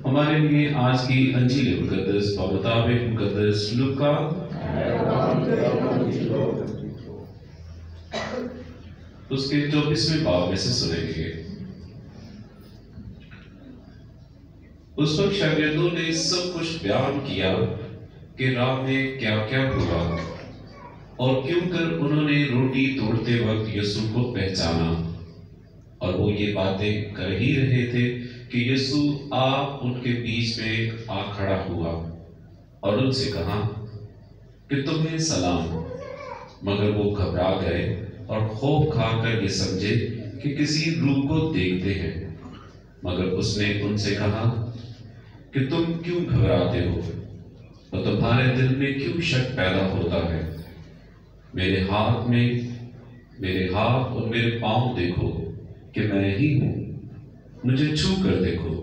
ہمارے لیے آج کی انجیل مقدس بمطابق مقدس لوکا اس کے 24ویں باب میں سے سنیں گے۔ اس وقت شاگردوں نے سب کچھ بیان کیا کہ راہ میں کیا کیا ہوا اور کیوں کر انہوں نے روٹی توڑتے وقت یسوع کو پہچانا، اور وہ یہ باتیں کر ہی رہے تھے کہ یسوع آپ ان کے بیچ میں آ کھڑا ہوا اور ان سے کہا کہ تمہیں سلام، مگر وہ گھبرا گئے اور خوف کھا کر یہ سمجھے کہ کسی روح کو دیکھتے ہیں۔ مگر اس نے ان سے کہا کہ تم کیوں گھبراتے ہو اور تمہارے دل میں کیوں شک پیدا ہوتا ہے؟ میرے ہاتھ اور میرے پاؤں دیکھو کہ میں ہی ہوں، مجھے چھو کر دیکھو،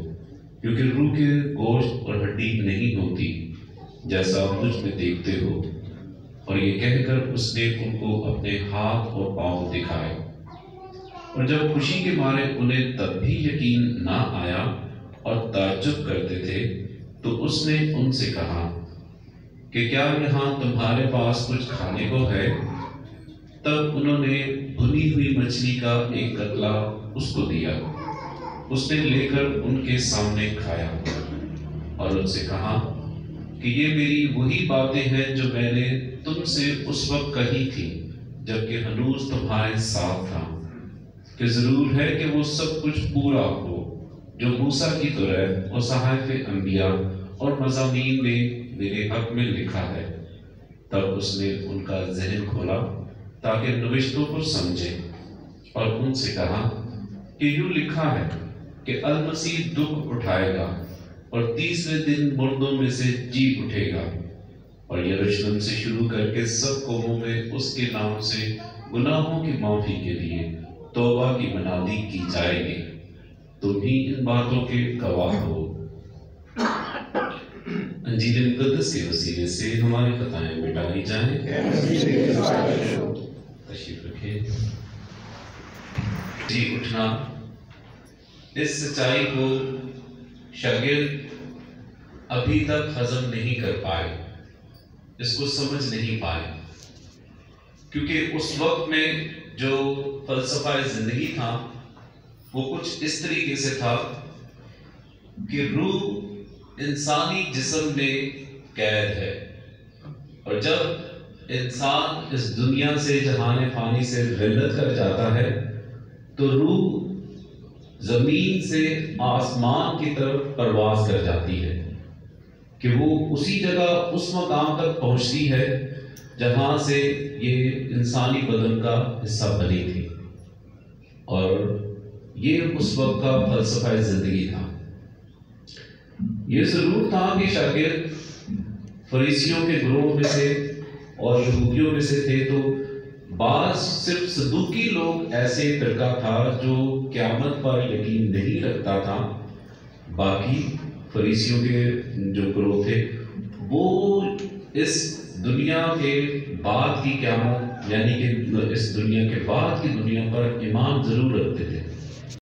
کیونکہ روح کے گوشت اور ہڈی نہیں ہوتی جیسا مجھ میں دیکھتے ہو۔ اور یہ کہہ کر اس نے ان کو اپنے ہاتھ اور پاؤں دکھائے۔ اور جب خوشی کے مارے انہیں تب بھی یقین نہ آیا اور تعجب کرتے تھے، تو اس نے ان سے کہا کہ کیا یہاں تمہارے پاس کچھ کھانے کو ہے؟ تب انہوں نے بھنی ہوئی مچھلی کا ایک کتلا اس کو دیا۔ اس نے لے کر ان کے سامنے کھایا اور ان سے کہا کہ یہ میری وہی باتیں ہیں جو میں نے تم سے اس وقت کہی تھی جبکہ ہنوز تمہارے ساتھ تھا، کہ ضرور ہے کہ وہ سب کچھ پورا ہو جو موسیٰ کی تورات اور صحائف انبیاء اور مزامین میں میرے حق میں لکھا ہے۔ تب اس نے ان کا ذہن کھولا تاکہ نوشتوں کو سمجھے، اور ان سے کہا کہ یوں لکھا ہے کہ المسیح دکھ اٹھائے گا اور تیسرے دن مردوں میں سے جی اٹھے گا، اور یروشلم سے شروع کر کے سب قوموں میں اس کے نام سے گناہوں کی معافی کے لیے توبہ کی منادی کی جائے گی۔ تم ہی ان باتوں کے گواہ ہو۔ انجیل مقدس کے وسیلے سے ہماری خطائیں مٹائی جائیں۔ تشریف رکھیں۔ جی اٹھنا، اس سچائی کو شاگرد ابھی تک ہضم نہیں کر پائے، اس کو سمجھ نہیں پائے، کیونکہ اس وقت میں جو فلسفہ زندگی تھا وہ کچھ اس طریقے سے تھا کہ روح انسانی جسم میں قید ہے، اور جب انسان اس دنیا سے جہان فانی سے رحلت کر جاتا ہے تو روح زمین سے آسمان کی طرف پرواز کر جاتی ہے کہ وہ اسی جگہ اس مقام تک پہنچتی ہے جہاں سے یہ انسانی بدن کا حصہ بنی تھی، اور یہ اس وقت کا فلسفہ زندگی تھا۔ یہ ضرور تھا کہ شاگرد فریسیوں کے گروہ میں سے اور یہودیوں میں سے تھے، تو بعض صرف صدوقی لوگ ایسے فرقہ تھا جو قیامت پر یقین نہیں رکھتا تھا۔ باقی فریسیوں کے جو گروہ تھے وہ اس دنیا کے بعد کی قیامت، یعنی کہ اس دنیا کے بعد کی دنیا پر ایمان ضرور رکھتے تھے،